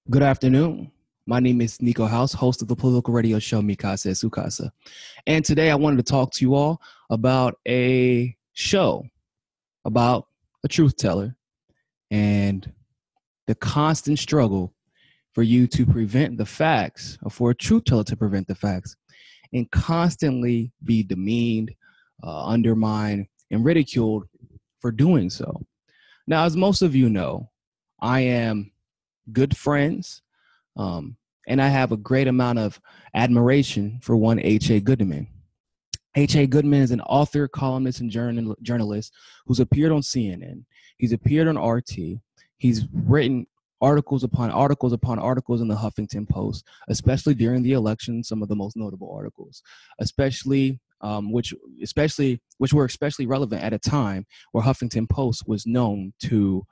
Good afternoon. My name is Niko House, host of the political radio show Mikasa Sukasa. And today I wanted to talk to you all about a show about a truth teller and the constant struggle for you to prevent the facts, or for a truth teller to prevent the facts, and constantly be demeaned, undermined, and ridiculed for doing so. Now, as most of you know, I am good friends, and I have a great amount of admiration for one H.A. Goodman. H.A. Goodman is an author, columnist, and journalist who's appeared on CNN. He's appeared on RT. He's written articles upon articles upon articles in the Huffington Post, especially during the election, some of the most notable articles, which were especially relevant at a time where Huffington Post was known to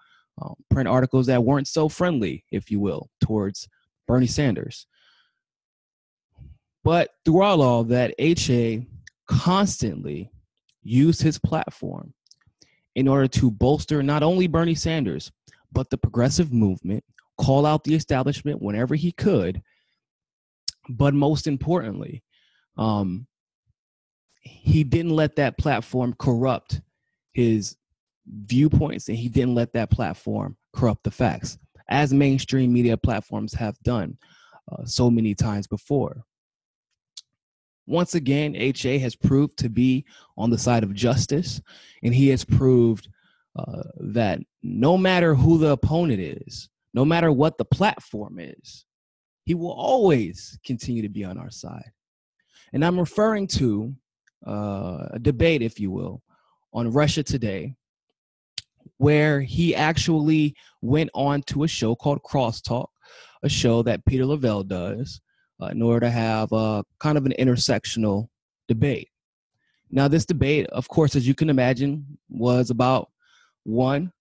print articles that weren't so friendly, if you will, towards Bernie Sanders. But throughout all that, H.A. constantly used his platform in order to bolster not only Bernie Sanders, but the progressive movement, call out the establishment whenever he could. But most importantly, he didn't let that platform corrupt his viewpoints, and he didn't let that platform corrupt the facts, as mainstream media platforms have done so many times before. Once again, H.A. has proved to be on the side of justice, and he has proved that no matter who the opponent is, no matter what the platform is, he will always continue to be on our side. And I'm referring to a debate, if you will, on Russia Today, where he actually went on to a show called Crosstalk, a show that Peter Lavelle does in order to have a kind of an intersectional debate. Now, this debate, of course, as you can imagine, was about one,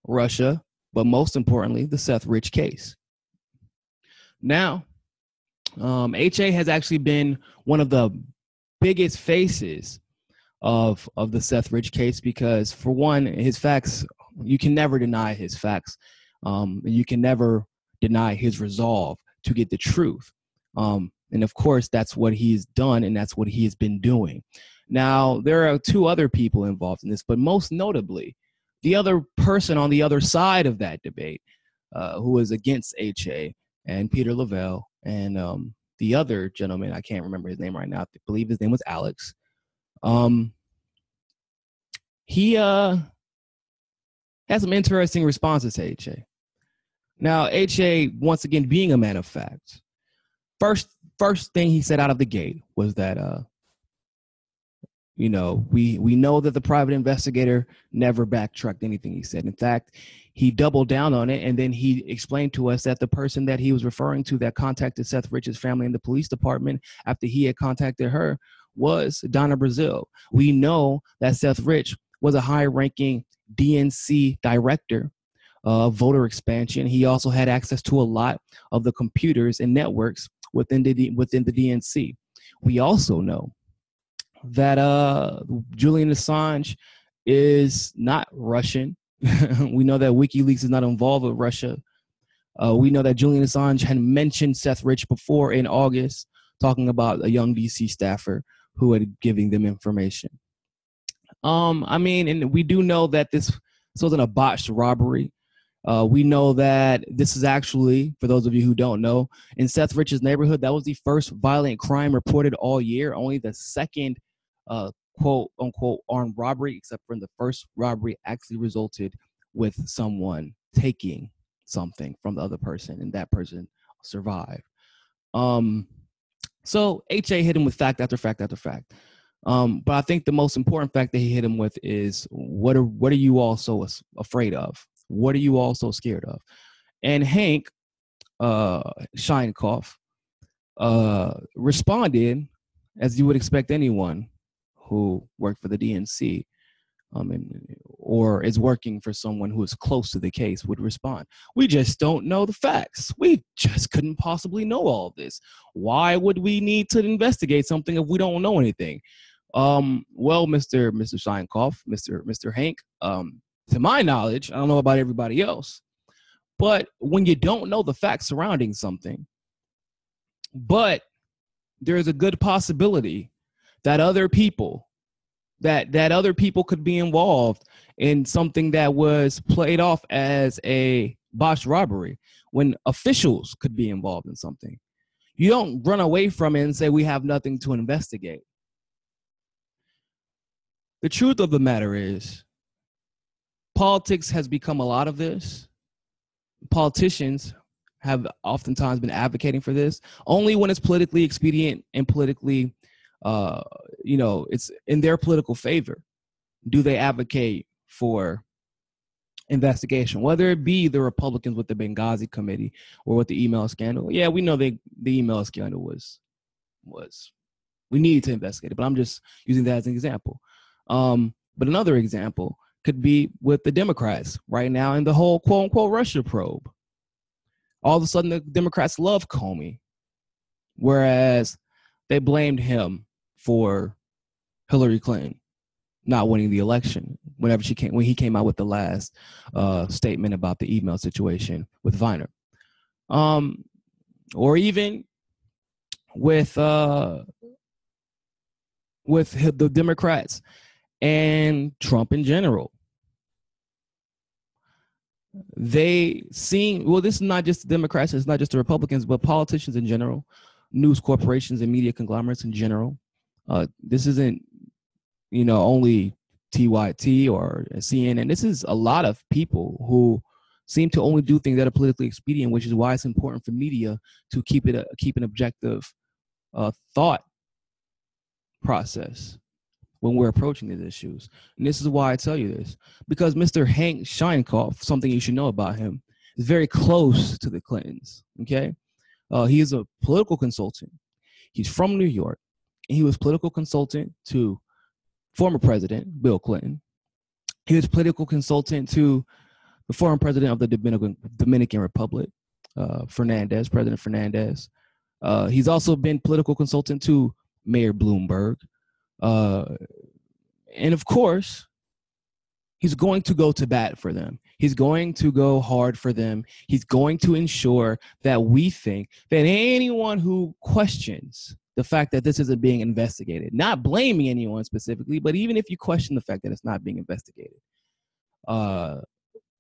Russia, but most importantly, the Seth Rich case. Now, H.A. has actually been one of the biggest faces of the Seth Rich case because, for one, his facts, you can never deny his facts. You can never deny his resolve to get the truth. And of course, that's what he's done, and that's what he has been doing. Now, there are two other people involved in this, but most notably, the other person on the other side of that debate, who was against H.A. and Peter Lavelle, and the other gentleman, I can't remember his name right now. I believe his name was Alex. He had some interesting responses to H.A. Now, H.A., once again, being a man of facts, first thing he said out of the gate was that, we know that the private investigator never backtracked anything he said. In fact, he doubled down on it, and then he explained to us that the person that he was referring to that contacted Seth Rich's family in the police department after he had contacted her was Donna Brazile. We know that Seth Rich was a high-ranking DNC director of voter expansion. He also had access to a lot of the computers and networks within the DNC. We also know that Julian Assange is not Russian. We know that WikiLeaks is not involved with Russia. We know that Julian Assange had mentioned Seth Rich before in August, talking about a young DC staffer who had giving them information. And we do know that this wasn't a botched robbery. We know that this is actually, for those of you who don't know, in Seth Rich's neighborhood, that was the first violent crime reported all year, only the second quote unquote armed robbery, except for the first robbery actually resulted with someone taking something from the other person, and that person survived. So H.A. hit him with fact after fact after fact. But I think the most important fact that he hit him with is what are you all so afraid of? What are you all so scared of? And Hank Scheinkoff responded, as you would expect anyone who worked for the DNC or is working for someone who is close to the case would respond. We just don't know the facts. We just couldn't possibly know all of this. Why would we need to investigate something if we don't know anything? Well, Mr. Scheinkoff, Mr. Hank, to my knowledge, I don't know about everybody else, But when you don't know the facts surrounding something, but there's a good possibility that other people could be involved in something that was played off as a botched robbery, when officials could be involved in something. You don't run away from it and say we have nothing to investigate. The truth of the matter is, politics has become a lot of this. Politicians have oftentimes been advocating for this only when it's politically expedient and politically, it's in their political favor. Do they advocate for investigation, whether it be the Republicans with the Benghazi committee or with the email scandal? Yeah, we know the email scandal was we need to investigate it, but I'm just using that as an example. But another example could be with the Democrats right now in the whole quote unquote Russia probe. All of a sudden, the Democrats love Comey, whereas they blamed him for Hillary Clinton not winning the election when he came out with the last statement about the email situation with Viner, or even with the Democrats and Trump in general. This is not just the Democrats, it's not just the Republicans, but politicians in general, news corporations and media conglomerates in general. This isn't, only TYT or CNN. This is a lot of people who seem to only do things that are politically expedient, which is why it's important for media to keep an objective thought process when we're approaching these issues. And this is why I tell you this, because Mr. Hank Scheinkoff, something you should know about him, is very close to the Clintons. Okay, he is a political consultant. He's from New York, and he was political consultant to former president Bill Clinton. He was political consultant to the former president of the Dominican Republic, President Fernandez. He's also been political consultant to Mayor Bloomberg. And of course, he's going to go to bat for them. He's going to go hard for them. He's going to ensure that we think that anyone who questions the fact that this isn't being investigated, not blaming anyone specifically, but even if you question the fact that it's not being investigated,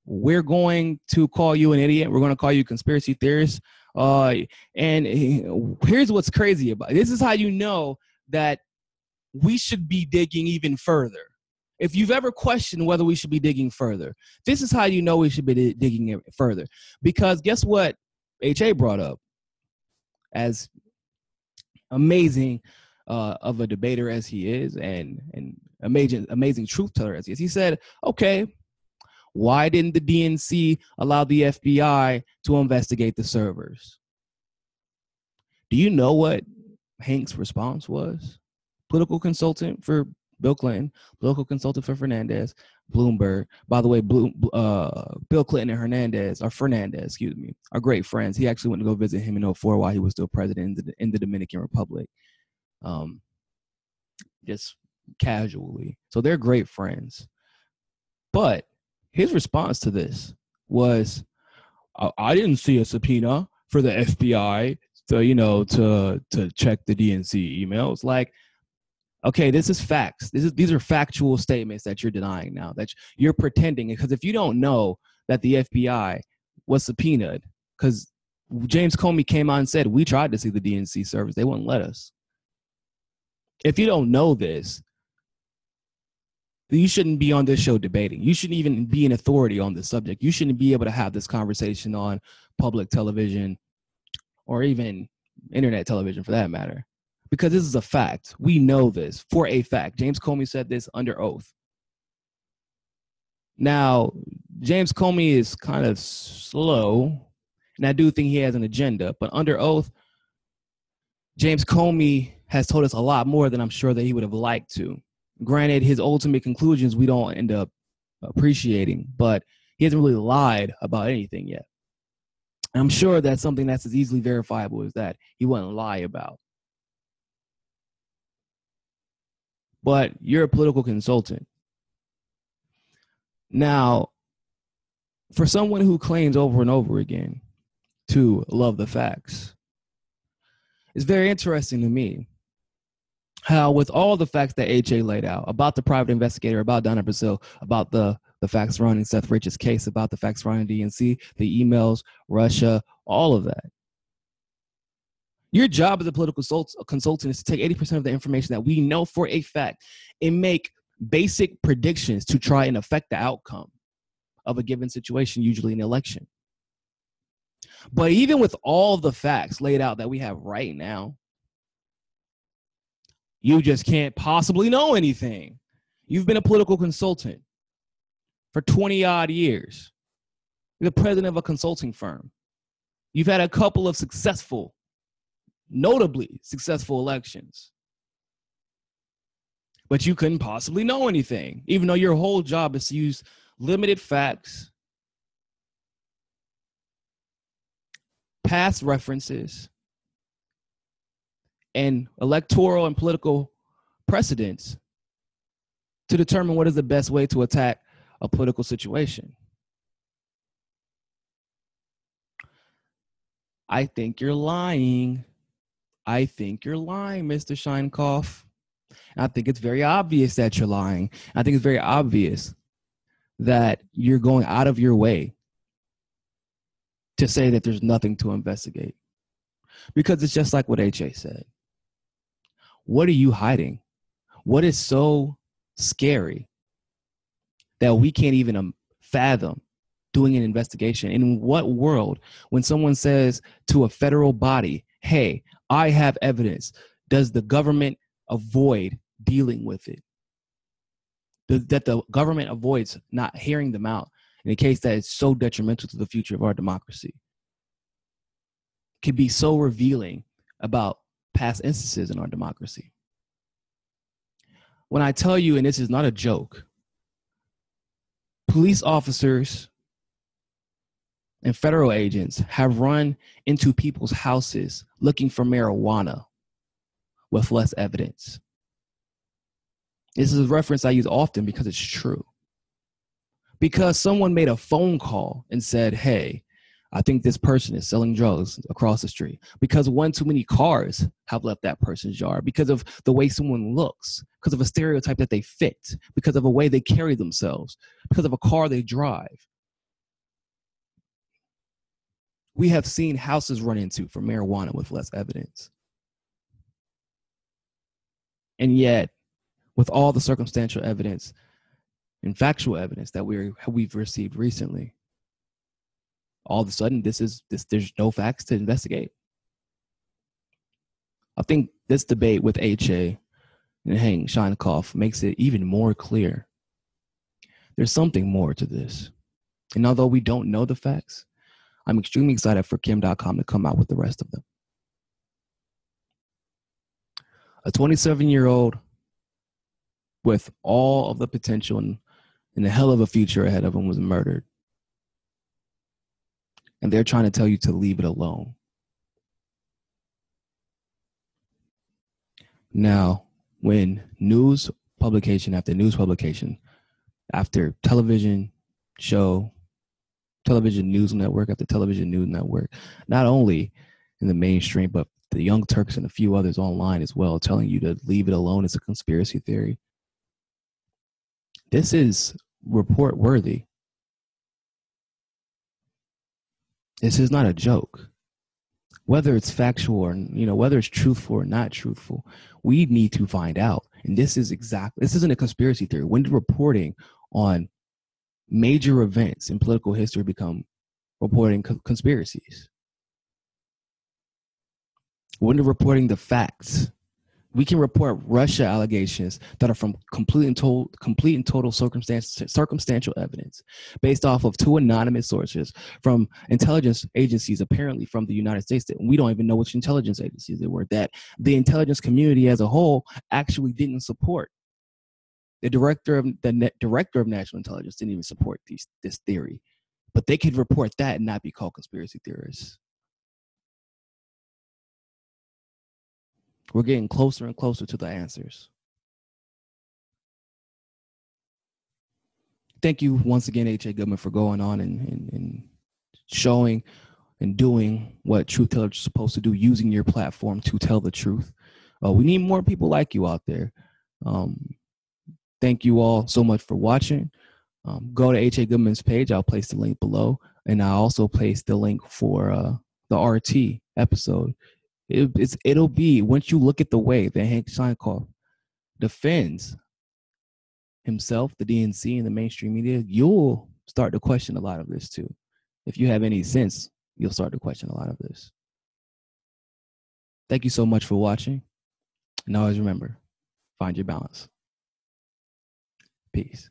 we're going to call you an idiot. We're going to call you a conspiracy theorist. And here's what's crazy about it. This is how you know that we should be digging even further. If you've ever questioned whether we should be digging further, this is how you know we should be digging further. Because guess what HA brought up, as amazing of a debater as he is, and amazing truth teller as he is. He said, okay, why didn't the DNC allow the FBI to investigate the servers? Do you know what Hank's response was? Political consultant for Bill Clinton, political consultant for Fernandez, Bloomberg. By the way, Bill Clinton and Fernandez, are great friends. He actually went to go visit him in 2004 while he was still president in the Dominican Republic, just casually. So they're great friends. But his response to this was, I didn't see a subpoena for the FBI to check the DNC emails. Like, okay, this is facts. These are factual statements that you're denying now, that you're pretending. Because if you don't know that the FBI was subpoenaed, because James Comey came out and said, we tried to see the DNC servers, they wouldn't let us. If you don't know this, then you shouldn't be on this show debating. You shouldn't even be an authority on this subject. You shouldn't be able to have this conversation on public television or even internet television for that matter. Because this is a fact. We know this for a fact. James Comey said this under oath. Now, James Comey is kind of slow, and I do think he has an agenda, but under oath, James Comey has told us a lot more than I'm sure that he would have liked to. Granted, his ultimate conclusions we don't end up appreciating, but he hasn't really lied about anything yet. I'm sure that's something that's as easily verifiable as that he wouldn't lie about. But you're a political consultant. Now, For someone who claims over and over again to love the facts, it's very interesting to me how, with all the facts that HA laid out about the private investigator, about Donna Brazil, about the facts surrounding Seth Rich's case, about the facts surrounding DNC, the emails, Russia, all of that. Your job as a political consultant is to take 80% of the information that we know for a fact and make basic predictions to try and affect the outcome of a given situation, usually an election. But even with all the facts laid out that we have right now, you just can't possibly know anything. You've been a political consultant for 20 odd years. You're the president of a consulting firm. You've had a couple of notably successful elections. But you couldn't possibly know anything, even though your whole job is to use limited facts, past references, and electoral and political precedents to determine what is the best way to attack a political situation. I think you're lying. I think you're lying, Mr. Scheinkoff. I think it's very obvious that you're lying. I think it's very obvious that you're going out of your way to say that there's nothing to investigate. Because it's just like what HA said. What are you hiding? What is so scary that we can't even fathom doing an investigation? In what world, when someone says to a federal body, hey, I have evidence, does the government avoid dealing with it? That the government avoids not hearing them out in a case that is so detrimental to the future of our democracy? Can be so revealing about past instances in our democracy. When I tell you, and this is not a joke, police officers and federal agents have run into people's houses looking for marijuana with less evidence. This is a reference I use often because it's true. Because someone made a phone call and said, hey, I think this person is selling drugs across the street. Because one too many cars have left that person's yard. Because of the way someone looks. Because of a stereotype that they fit. Because of a way they carry themselves. Because of a car they drive. We have seen houses run into for marijuana with less evidence. And yet, with all the circumstantial evidence and factual evidence that we've received recently, all of a sudden, there's no facts to investigate. I think this debate with HA and Hang Scheinkoff makes it even more clear. There's something more to this. And although we don't know the facts, I'm extremely excited for Kim.com to come out with the rest of them. A 27-year-old with all of the potential and the hell of a future ahead of him was murdered. And they're trying to tell you to leave it alone. Now, when news publication after news publication, after television show, television news network after television news network, not only in the mainstream, but the Young Turks and a few others online as well, telling you to leave it alone as a conspiracy theory. This is report worthy. This is not a joke. Whether it's factual or, whether it's truthful or not truthful, we need to find out. And this isn't a conspiracy theory. When did reporting on major events in political history become reporting conspiracies? When did reporting the facts? We can report Russia allegations that are from complete and total circumstantial evidence based off of two anonymous sources from intelligence agencies, apparently from the United States, that we don't even know which intelligence agencies they were, that the intelligence community as a whole actually didn't support. The director of national intelligence didn't even support this theory, but they could report that and not be called conspiracy theorists. We're getting closer and closer to the answers. thank you once again, H.A. Goodman, for going on and showing and doing what truth tellers are supposed to do, using your platform to tell the truth. We need more people like you out there. Thank you all so much for watching. Go to H.A. Goodman's page. I'll place the link below. And I'll also place the link for the RT episode. It'll be, once you look at the way that Hank Steinkoff defends himself, the DNC, and the mainstream media, you'll start to question a lot of this too. If you have any sense, you'll start to question a lot of this. Thank you so much for watching. And always remember, find your balance. Peace.